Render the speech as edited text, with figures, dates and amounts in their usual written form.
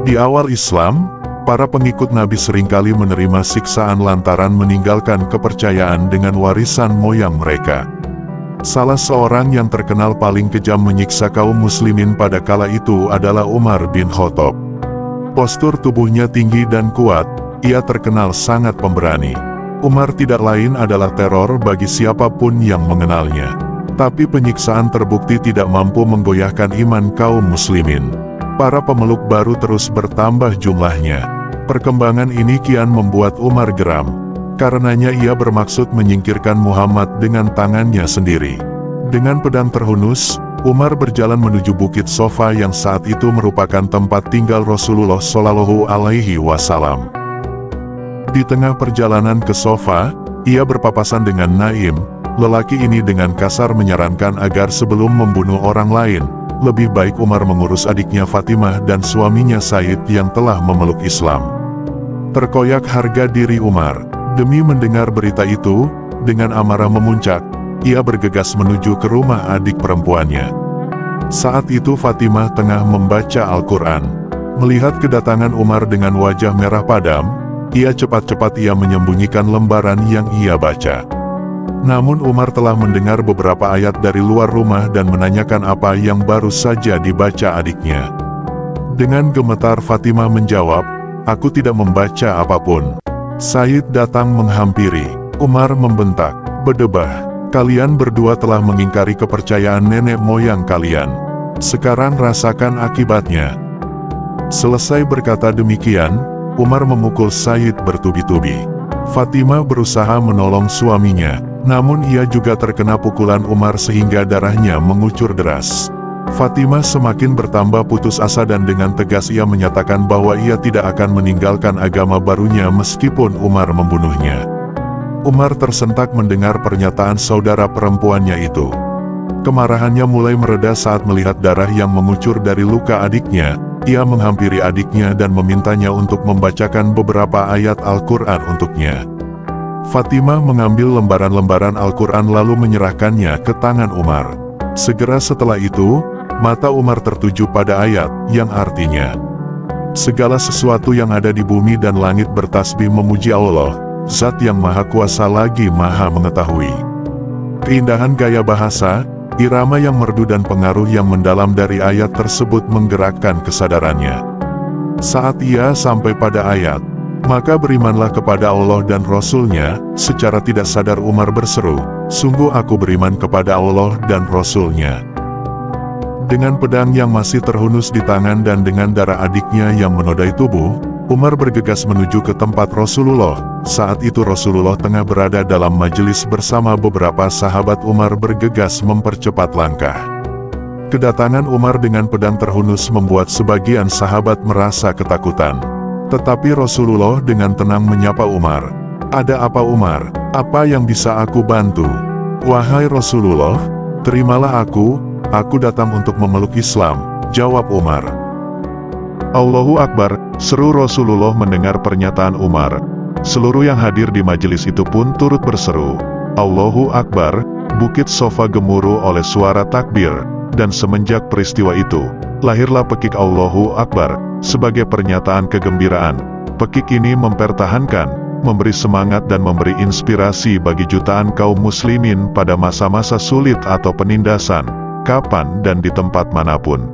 Di awal Islam, para pengikut Nabi seringkali menerima siksaan lantaran meninggalkan kepercayaan dengan warisan moyang mereka. Salah seorang yang terkenal paling kejam menyiksa kaum muslimin pada kala itu adalah Umar bin Khattab. Postur tubuhnya tinggi dan kuat, ia terkenal sangat pemberani. Umar tidak lain adalah teror bagi siapapun yang mengenalnya. Tapi penyiksaan terbukti tidak mampu menggoyahkan iman kaum muslimin. Para pemeluk baru terus bertambah jumlahnya. Perkembangan ini kian membuat Umar geram. Karenanya ia bermaksud menyingkirkan Muhammad dengan tangannya sendiri. Dengan pedang terhunus, Umar berjalan menuju Bukit Sofa yang saat itu merupakan tempat tinggal Rasulullah Shallallahu Alaihi Wasallam. Di tengah perjalanan ke Sofa, ia berpapasan dengan Naim. Lelaki ini dengan kasar menyarankan agar sebelum membunuh orang lain, lebih baik Umar mengurus adiknya Fatimah dan suaminya Said yang telah memeluk Islam. Terkoyak harga diri Umar. Demi mendengar berita itu, dengan amarah memuncak, ia bergegas menuju ke rumah adik perempuannya. Saat itu Fatimah tengah membaca Al-Quran. Melihat kedatangan Umar dengan wajah merah padam, cepat-cepat ia menyembunyikan lembaran yang ia baca. Namun Umar telah mendengar beberapa ayat dari luar rumah dan menanyakan apa yang baru saja dibaca adiknya. Dengan gemetar Fatimah menjawab, "Aku tidak membaca apapun." Said datang menghampiri. Umar membentak, "Bedebah, kalian berdua telah mengingkari kepercayaan nenek moyang kalian. Sekarang rasakan akibatnya." Selesai berkata demikian, Umar memukul Said bertubi-tubi. Fatimah berusaha menolong suaminya. Namun ia juga terkena pukulan Umar sehingga darahnya mengucur deras. Fatimah semakin bertambah putus asa dan dengan tegas ia menyatakan bahwa ia tidak akan meninggalkan agama barunya meskipun Umar membunuhnya. Umar tersentak mendengar pernyataan saudara perempuannya itu. Kemarahannya mulai mereda saat melihat darah yang mengucur dari luka adiknya. Ia menghampiri adiknya dan memintanya untuk membacakan beberapa ayat Al-Quran untuknya. Fatimah mengambil lembaran-lembaran Al-Quran lalu menyerahkannya ke tangan Umar. Segera setelah itu, mata Umar tertuju pada ayat yang artinya, "Segala sesuatu yang ada di bumi dan langit bertasbih memuji Allah, Zat yang Maha Kuasa lagi Maha Mengetahui." Keindahan gaya bahasa, irama yang merdu dan pengaruh yang mendalam dari ayat tersebut menggerakkan kesadarannya. Saat ia sampai pada ayat, "Maka berimanlah kepada Allah dan Rasul-Nya," secara tidak sadar Umar berseru, "Sungguh aku beriman kepada Allah dan Rasul-Nya." Dengan pedang yang masih terhunus di tangan dan dengan darah adiknya yang menodai tubuh, Umar bergegas menuju ke tempat Rasulullah. Saat itu Rasulullah tengah berada dalam majelis bersama beberapa sahabat. Umar bergegas mempercepat langkah. Kedatangan Umar dengan pedang terhunus membuat sebagian sahabat merasa ketakutan. Tetapi Rasulullah dengan tenang menyapa Umar. "Ada apa Umar? Apa yang bisa aku bantu?" "Wahai Rasulullah, terimalah aku datang untuk memeluk Islam," jawab Umar. "Allahu Akbar," seru Rasulullah mendengar pernyataan Umar. Seluruh yang hadir di majelis itu pun turut berseru, "Allahu Akbar." Bukit Sofa gemuruh oleh suara takbir, dan semenjak peristiwa itu, lahirlah pekik Allahu Akbar. Sebagai pernyataan kegembiraan, pekik ini mempertahankan, memberi semangat dan memberi inspirasi bagi jutaan kaum muslimin pada masa-masa sulit atau penindasan, kapan dan di tempat manapun.